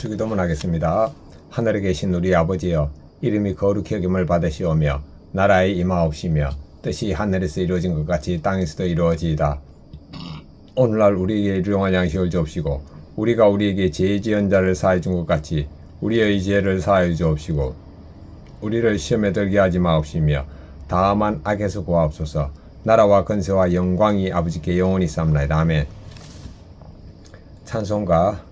주기도문 하겠습니다. 하늘에 계신 우리 아버지여, 이름이 거룩히 여김을 받으시오며 나라에 임하옵시며 뜻이 하늘에서 이루어진 것 같이 땅에서도 이루어지이다. 오늘날 우리에게 일용할 양식을 주옵시고 우리가 우리에게 죄 지은 자를 사하여 준 것 같이 우리의 죄를 사하여 주옵시고 우리를 시험에 들게 하지 마옵시며 다만 악에서 구하옵소서. 나라와 권세와 영광이 아버지께 영원히 있사옵나이다. 아멘. 찬송가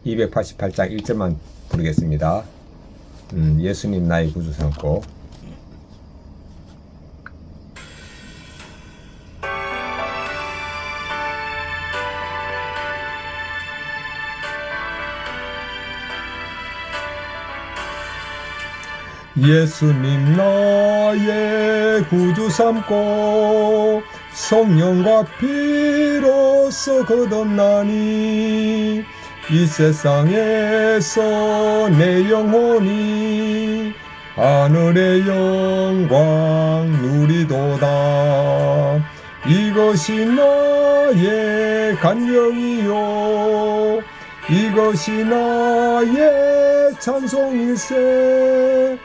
288장 1절만 부르겠습니다. 예수님 나의 구주 삼고 예수님 나의 구주 삼고 성령과 피로써 거듭나니 이 세상에서 내 영혼이 하늘의 영광 누리도다. 이것이 나의 간영이요 이것이 나의 찬송일세.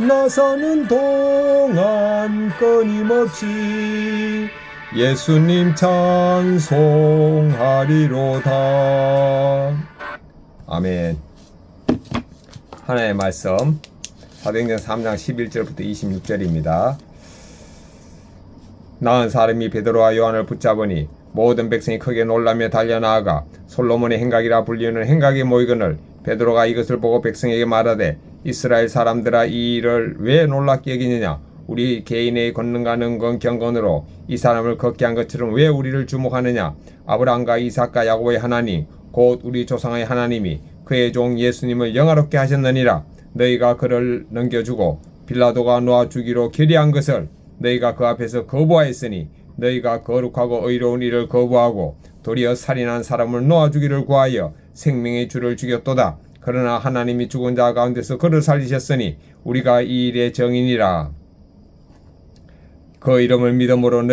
나 사는 동안 끊임없이 예수님 찬송하리로다. 아멘. 하나님의 말씀 사도행전 3장 11절부터 26절입니다. 나은 사람이 베드로와 요한을 붙잡으니 모든 백성이 크게 놀라며 달려나아가 솔로몬의 행각이라 불리는 행각에 모이거늘 베드로가 이것을 보고 백성에게 말하되 이스라엘 사람들아, 이 일을 왜 놀랍게 여기느냐? 우리 개인의 권능가는 건 경건으로 이 사람을 걷게 한 것처럼 왜 우리를 주목하느냐? 아브라함과 이삭과 야곱의 하나님 곧 우리 조상의 하나님이 그의 종 예수님을 영화롭게 하셨느니라. 너희가 그를 넘겨주고 빌라도가 놓아 주기로 결의한 것을 너희가 그 앞에서 거부하였으니 너희가 거룩하고 의로운 일을 거부하고 도리어 살인한 사람을 놓아 주기를 구하여 생명의 주를 죽였도다. 그러나 하나님이 죽은 자 가운데서 그를 살리셨으니 우리가 이 일의 정인이라. 그 이름을 믿음으로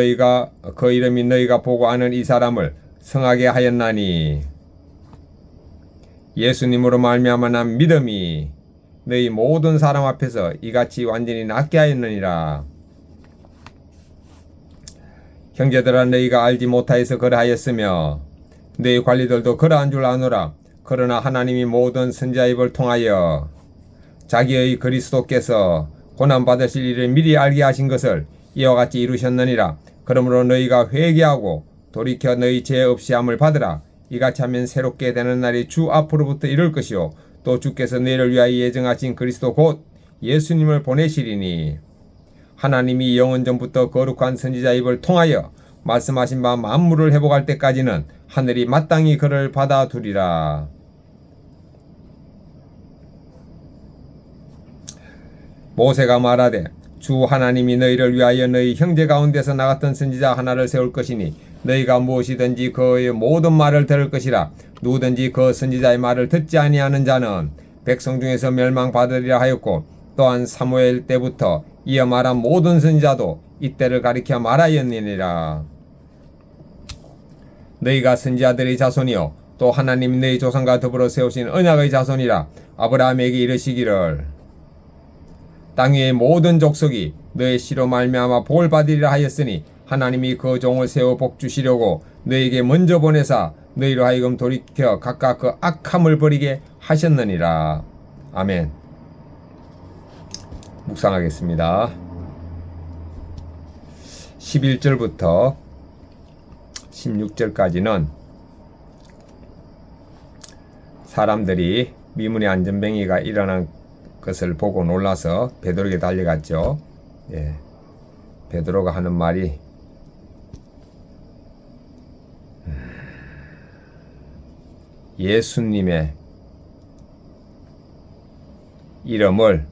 그 이름이 너희가 보고 아는 이 사람을 성하게 하였나니 예수님으로 말미암아 난 믿음이 너희 모든 사람 앞에서 이같이 완전히 낫게 하였느니라. 형제들아, 너희가 알지 못하여서 그러하였으며 너희 관리들도 그러한 줄 아노라. 그러나 하나님이 모든 선지자 입을 통하여 자기의 그리스도께서 고난받으실 일을 미리 알게 하신 것을 이와 같이 이루셨느니라. 그러므로 너희가 회개하고 돌이켜 너희 죄 없이 함을 받으라. 이같이 하면 새롭게 되는 날이 주 앞으로부터 이룰 것이요 또 주께서 너희를 위하여 예정하신 그리스도 곧 예수님을 보내시리니 하나님이 영원 전부터 거룩한 선지자 입을 통하여 말씀하신 바 만물을 회복할 때까지는 하늘이 마땅히 그를 받아두리라. 모세가 말하되 주 하나님이 너희를 위하여 너희 형제 가운데서 나 같은 선지자 하나를 세울 것이니 너희가 무엇이든지 그의 모든 말을 들을 것이라. 누구든지 그 선지자의 말을 듣지 아니하는 자는 백성 중에서 멸망받으리라 하였고 또한 사무엘 때부터 이어 말한 모든 선지자도 이때를 가리켜 말하였느니라. 너희가 선지자들의 자손이요 또 하나님 너희 조상과 더불어 세우신 언약의 자손이라. 아브라함에게 이르시기를 땅 위의 모든 족속이 너의 씨로 말미암아 복을 받으리라 하였으니 하나님이 그 종을 세워 복 주시려고 너희에게 먼저 보내사 너희로 하여금 돌이켜 각각 그 악함을 버리게 하셨느니라. 아멘. 묵상하겠습니다. 11절부터 16절까지는 사람들이 미문의 안전뱅이가 일어난 것을 보고 놀라서 베드로에게 달려갔죠. 베드로가 하는 말이 예수님의 이름을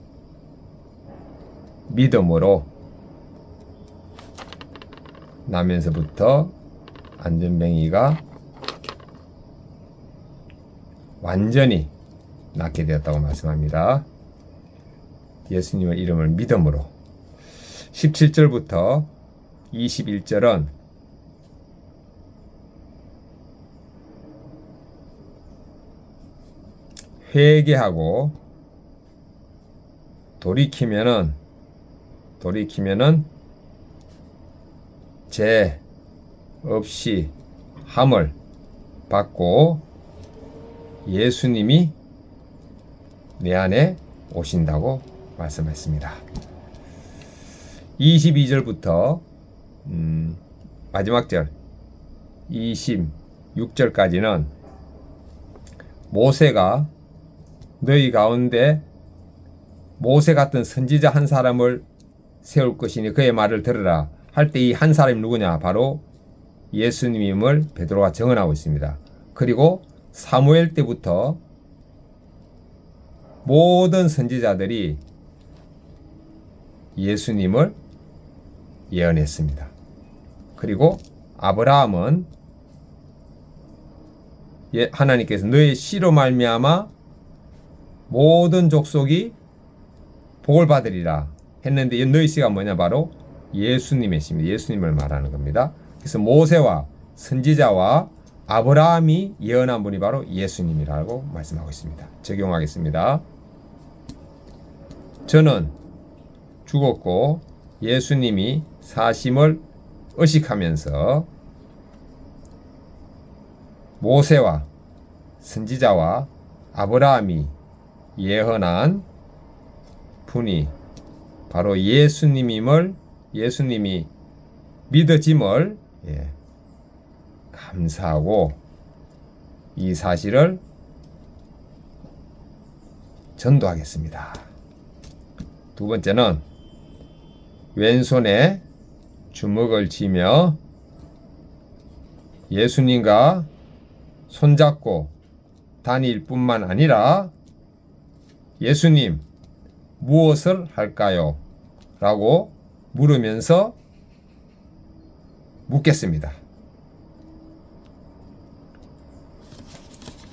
믿음으로 나면서부터 안전뱅이가 완전히 낫게 되었다고 말씀합니다. 예수님의 이름을 믿음으로. 17절부터 21절은 회개하고 돌이키면은 죄 없이 함을 받고 예수님이 내 안에 오신다고 말씀했습니다. 22절부터 마지막 절 26절까지는 모세가 너희 가운데 모세 같은 선지자 한 사람을 세울 것이니 그의 말을 들으라 할 때 이 한 사람이 누구냐? 바로 예수님임을 베드로가 증언하고 있습니다. 그리고 사무엘 때부터 모든 선지자들이 예수님을 예언했습니다. 그리고 아브라함은 하나님께서 너의 씨로 말미암아 모든 족속이 복을 받으리라 했는데 너희 씨가 뭐냐? 바로 예수님의 씨입니다. 예수님을 말하는 겁니다. 그래서 모세와 선지자와 아브라함이 예언한 분이 바로 예수님이라고 말씀하고 있습니다. 적용하겠습니다. 저는 죽었고 예수님이 사심을 의식하면서 모세와 선지자와 아브라함이 예언한 분이 바로 예수님이 믿어짐을 감사하고 이 사실을 전도하겠습니다. 두 번째는 왼손에 주먹을 쥐며 예수님과 손잡고 다닐 뿐만 아니라 예수님 무엇을 할까요? 라고 물으면서 묻겠습니다.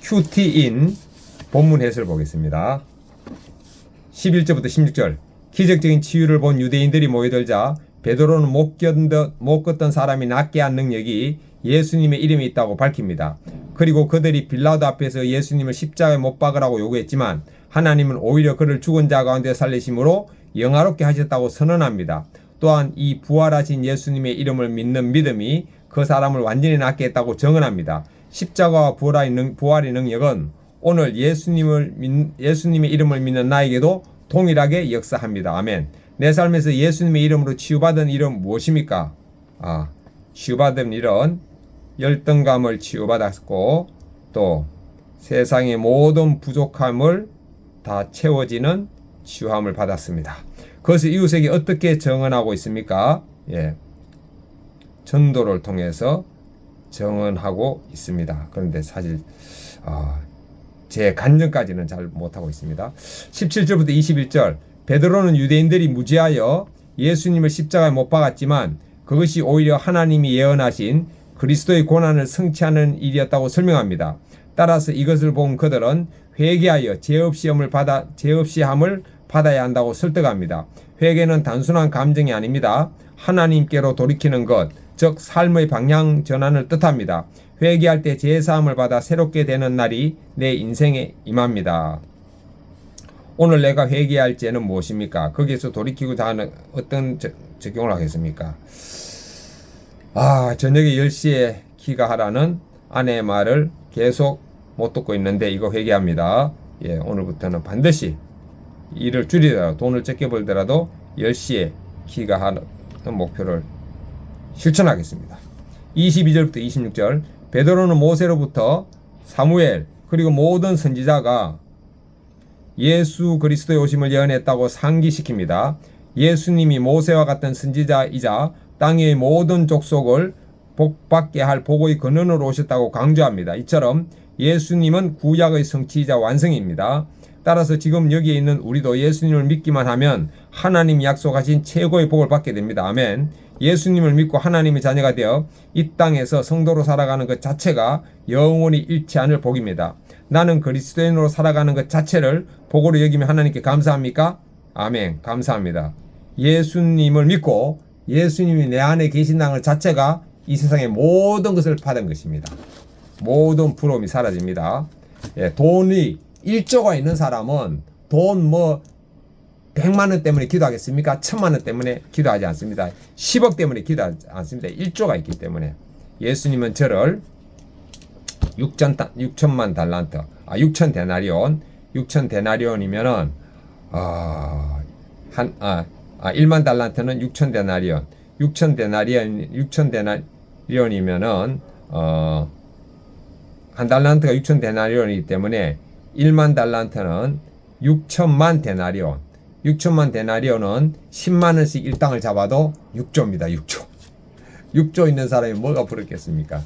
QT인 본문 해설 보겠습니다. 11절부터 16절 기적적인 치유를 본 유대인들이 모여들자 베드로는 못 걷던 사람이 낫게 한 능력이 예수님의 이름에 있다고 밝힙니다. 그리고 그들이 빌라도 앞에서 예수님을 십자가에 못 박으라고 요구했지만 하나님은 오히려 그를 죽은 자 가운데 살리심으로 영화롭게 하셨다고 선언합니다. 또한 이 부활하신 예수님의 이름을 믿는 믿음이 그 사람을 완전히 낫게 했다고 증언합니다. 십자가와 부활의 능력은 오늘 예수님의 이름을 믿는 나에게도 동일하게 역사합니다. 아멘. 내 삶에서 예수님의 이름으로 치유받은 일은 무엇입니까? 치유받은 일은 열등감을 치유받았고 또 세상의 모든 부족함을 다 채워지는 치유함을 받았습니다. 그것을 이웃에게 어떻게 증언하고 있습니까? 전도를 통해서 증언하고 있습니다. 그런데 사실 제 간증까지는 잘 못하고 있습니다. 17절부터 21절 베드로는 유대인들이 무지하여 예수님을 십자가에 못 박았지만 그것이 오히려 하나님이 예언하신 그리스도의 고난을 성취하는 일이었다고 설명합니다. 따라서 이것을 본 그들은 회개하여 죄 없이 함을 받아야 한다고 설득합니다. 회개는 단순한 감정이 아닙니다. 하나님께로 돌이키는 것, 즉 삶의 방향 전환을 뜻합니다. 회개할 때 죄사함을 받아 새롭게 되는 날이 내 인생에 임합니다. 오늘 내가 회개할 죄는 무엇입니까? 거기에서 돌이키고자 하는 어떤 적용을 하겠습니까? 저녁에 10시에 귀가하라는 아내의 말을 계속 못 듣고 있는데 이거 회개합니다. 오늘부터는 반드시 일을 줄이더라도 돈을 적게 벌더라도 10시에 귀가하는 목표를 실천하겠습니다. 22절부터 26절 베드로는 모세로부터 사무엘 그리고 모든 선지자가 예수 그리스도의 오심을 예언했다고 상기시킵니다. 예수님이 모세와 같은 선지자이자 땅의 모든 족속을 복받게 할 복의 근원으로 오셨다고 강조합니다. 이처럼 예수님은 구약의 성취이자 완성입니다. 따라서 지금 여기에 있는 우리도 예수님을 믿기만 하면 하나님이 약속하신 최고의 복을 받게 됩니다. 아멘. 예수님을 믿고 하나님의 자녀가 되어 이 땅에서 성도로 살아가는 것 자체가 영원히 잃지 않을 복입니다. 나는 그리스도인으로 살아가는 것 자체를 복으로 여기며 하나님께 감사합니까? 아멘. 감사합니다. 예수님을 믿고 예수님이 내 안에 계신다는 것 자체가 이 세상의 모든 것을 받은 것입니다. 모든 부러움이 사라집니다. 돈이 1조가 있는 사람은 돈 뭐 100만 원 때문에 기도하겠습니까? 1000만 원 때문에 기도하지 않습니다. 10억 때문에 기도하지 않습니다. 1조가 있기 때문에. 예수님은 저를 6천만 달란트, 6천 데나리온, 6천 데나리온이면은 1만 달란트는 6천 데나리온, 6천 데나리온이면은 한 달란트가 6천 데나리온이기 때문에 1만 달란트는 6천만 데나리온. 6천만 데나리온은 10만 원씩 일당을 잡아도 6조입니다. 6조. 6조 있는 사람이 뭐가 부럽겠습니까?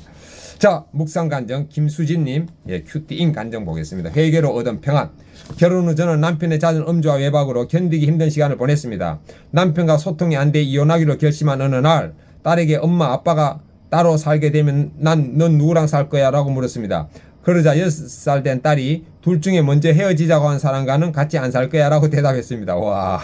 자, 묵상 간정 김수진님, 큐티인 간정 보겠습니다. 회개로 얻은 평안. 결혼 후 저는 남편의 잦은 음주와 외박으로 견디기 힘든 시간을 보냈습니다. 남편과 소통이 안 돼 이혼하기로 결심한 어느 날 딸에게 엄마 아빠가 따로 살게 되면 넌 누구랑 살 거야? 라고 물었습니다. 그러자 6살 된 딸이 둘 중에 먼저 헤어지자고 한 사람과는 같이 안 살 거야 라고 대답했습니다. 와,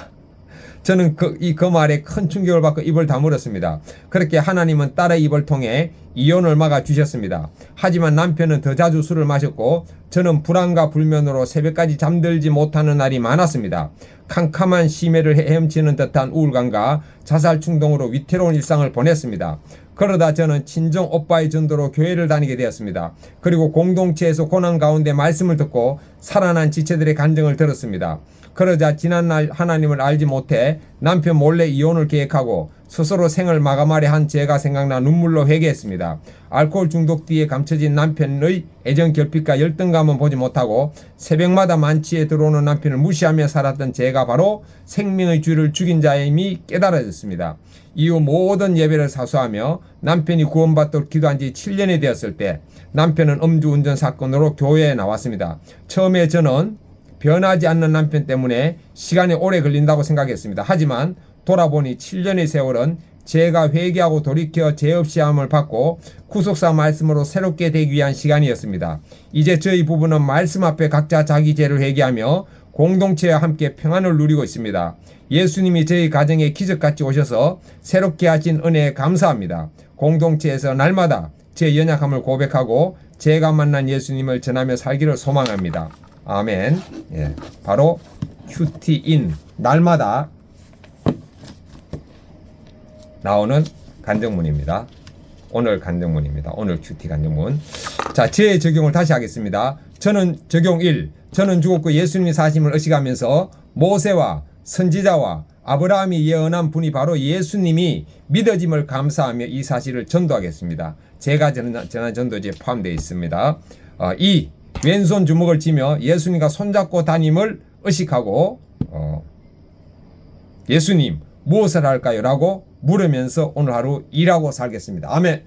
저는 그 말에 큰 충격을 받고 입을 다물었습니다. 그렇게 하나님은 딸의 입을 통해 이혼을 막아주셨습니다. 하지만 남편은 더 자주 술을 마셨고 저는 불안과 불면으로 새벽까지 잠들지 못하는 날이 많았습니다. 캄캄한 심해를 헤엄치는 듯한 우울감과 자살 충동으로 위태로운 일상을 보냈습니다. 그러다 저는 친정 오빠의 전도로 교회를 다니게 되었습니다. 그리고 공동체에서 고난 가운데 말씀을 듣고 살아난 지체들의 간증을 들었습니다. 그러자 지난날 하나님을 알지 못해 남편 몰래 이혼을 계획하고 스스로 생을 마감하려 한 제가 생각나 눈물로 회개했습니다. 알코올 중독 뒤에 감춰진 남편의 애정 결핍과 열등감은 보지 못하고 새벽마다 만취에 들어오는 남편을 무시하며 살았던 제가 바로 생명의 주를 죽인 자임이 깨달아졌습니다. 이후 모든 예배를 사수하며 남편이 구원받도록 기도한 지 7년이 되었을 때 남편은 음주운전 사건으로 교회에 나왔습니다. 처음에 저는 변하지 않는 남편 때문에 시간이 오래 걸린다고 생각했습니다. 하지만 돌아보니 7년의 세월은 제가 회개하고 돌이켜 죄 없이 함을 받고 구속사 말씀으로 새롭게 되기 위한 시간이었습니다. 이제 저희 부부는 말씀 앞에 각자 자기 죄를 회개하며 공동체와 함께 평안을 누리고 있습니다. 예수님이 저희 가정에 기적같이 오셔서 새롭게 하신 은혜에 감사합니다. 공동체에서 날마다 제 연약함을 고백하고 제가 만난 예수님을 전하며 살기를 소망합니다. 아멘. 바로 큐티인 날마다 나오는 간증문입니다. 오늘 간증문입니다. 오늘 큐티 간증문. 자, 제 적용을 다시 하겠습니다. 저는 적용 1. 저는 죽었고 예수님이 사심을 의식하면서 모세와 선지자와 아브라함이 예언한 분이 바로 예수님이 믿어짐을 감사하며 이 사실을 전도하겠습니다. 제가 전한 전도지에 포함되어 있습니다. 2. 왼손 주먹을 쥐며 예수님과 손잡고 다님을 의식하고 예수님 무엇을 할까요? 라고 물으면서 오늘 하루 일하고 살겠습니다. 아멘.